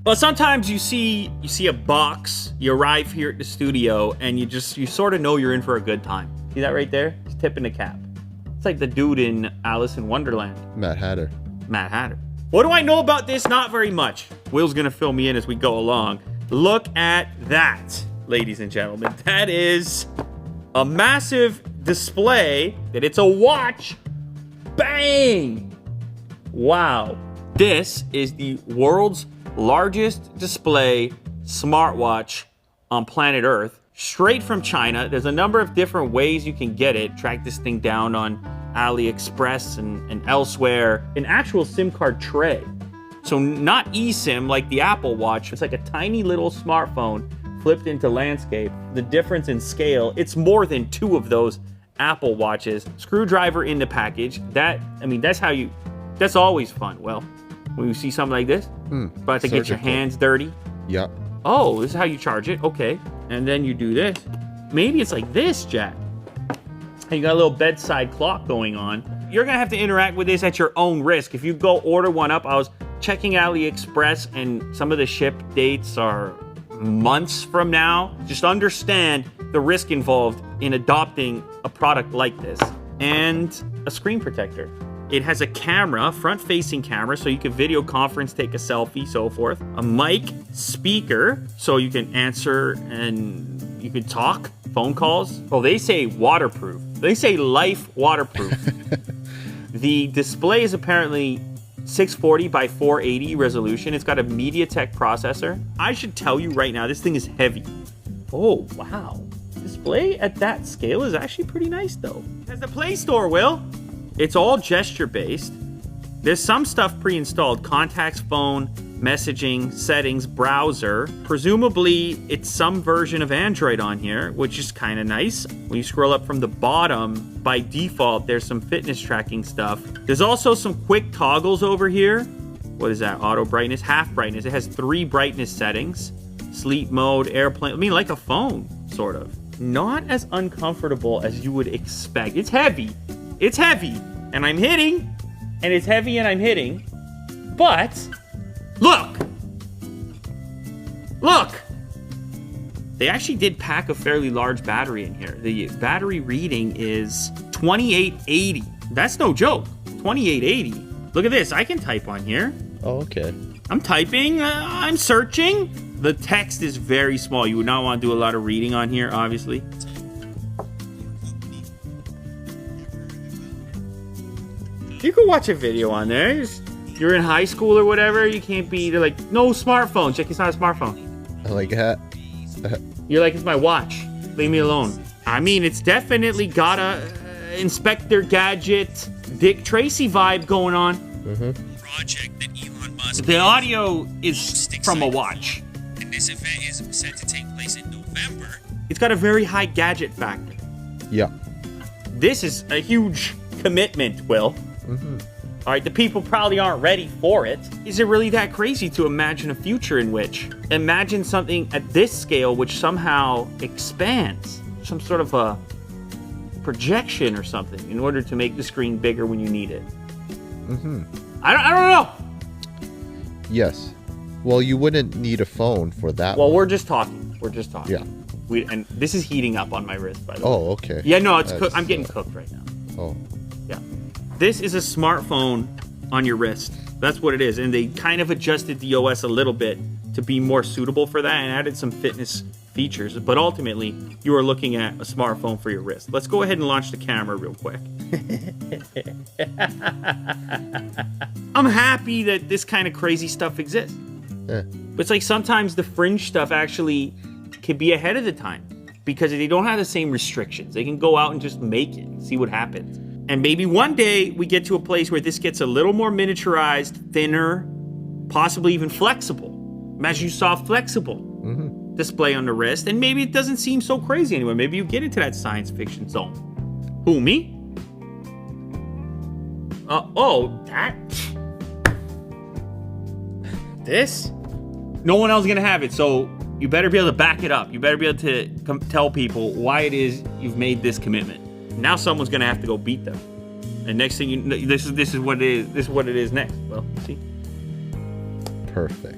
Well, sometimes you see a box, you arrive here at the studio, and you sort of know you're in for a good time. See that right there? He's tipping the cap. It's like the dude in Alice in Wonderland. Mad Hatter. Mad Hatter. What do I know about this? Not very much. Will's gonna fill me in as we go along. Look at that, ladies and gentlemen. That is a massive display that it's a watch. Bang! Wow. This is the world's largest display smartwatch on planet Earth, straight from China. There's a number of different ways you can get it. Track this thing down on AliExpress and elsewhere. An actual SIM card tray. So not eSIM like the Apple Watch. It's like a tiny little smartphone flipped into landscape. The difference in scale, it's more than 2 of those Apple Watches. Screwdriver in the package. That's always fun. Well, when you see something like this, about to get your hands dirty. Yep. Oh, this is how you charge it. Okay. And then you do this. Maybe it's like this, Jack. You got a little bedside clock going on. You're going to have to interact with this at your own risk. If you go order one up, I was checking AliExpress and some of the ship dates are months from now. Just understand the risk involved in adopting a product like this. And a screen protector. It has a camera, front-facing camera, so you can video conference, take a selfie, so forth. A mic, speaker, so you can answer and you can talk, phone calls. Oh, they say waterproof. They say life waterproof. The display is apparently 640 by 480 resolution. It's got a MediaTek processor. I should tell you right now, this thing is heavy. Oh, wow. Display at that scale is actually pretty nice, though. It has the Play Store, Will. It's all gesture-based. There's some stuff pre-installed. Contacts, phone, messaging, settings, browser. Presumably, it's some version of Android on here, which is kind of nice. When you scroll up from the bottom, by default, there's some fitness tracking stuff. There's also some quick toggles over here. What is that? Auto brightness, half brightness. It has 3 brightness settings. Sleep mode, airplane. like a phone, sort of. Not as uncomfortable as you would expect. It's heavy. It's heavy, and I'm hitting, and it's heavy, and I'm hitting, but look, they actually did pack a fairly large battery in here. The battery reading is 2880. That's no joke, 2880. Look at this, I can type on here. Oh, okay. I'm typing, I'm searching. The text is very small. You would not want to do a lot of reading on here, obviously. You can watch a video on there. You're in high school or whatever. You can't be, they're like, no smartphone. Check, it's not a smartphone. I like that. You're like, it's my watch. Leave me alone. I mean, it's definitely got a Inspector Gadget, Dick Tracy vibe going on. Project that Elon Musk. The audio is from a watch. And this event is set to take place in November. It's got a very high gadget factor. Yeah. This is a huge commitment, Will. All right, the people probably aren't ready for it. Is it really that crazy to imagine a future in which, imagine something at this scale which somehow expands, some sort of a projection or something in order to make the screen bigger when you need it? I don't know. Yes. Well, you wouldn't need a phone for that. Well, we're just talking. Yeah. And this is heating up on my wrist, by the way. Oh, okay. Yeah, no, it's cooked. I'm getting cooked right now. Oh. Yeah. This is a smartphone on your wrist. That's what it is. And they kind of adjusted the OS a little bit to be more suitable for that and added some fitness features. But ultimately, you are looking at a smartphone for your wrist. Let's go ahead and launch the camera real quick. I'm happy that this kind of crazy stuff exists. But it's like sometimes the fringe stuff actually can be ahead of the time because they don't have the same restrictions. They can go out and just make it, see what happens. And maybe one day we get to a place where this gets a little more miniaturized, thinner, possibly even flexible. Imagine you saw flexible display on the wrist, and maybe it doesn't seem so crazy anymore. Maybe you get into that science fiction zone. Who, me? That? This? No one else is going to have it, so you better be able to back it up. You better be able to tell people why it is you've made this commitment. Now someone's gonna have to go beat them, and next thing you know, this is what it is. This is what it is next. Well, see. Perfect.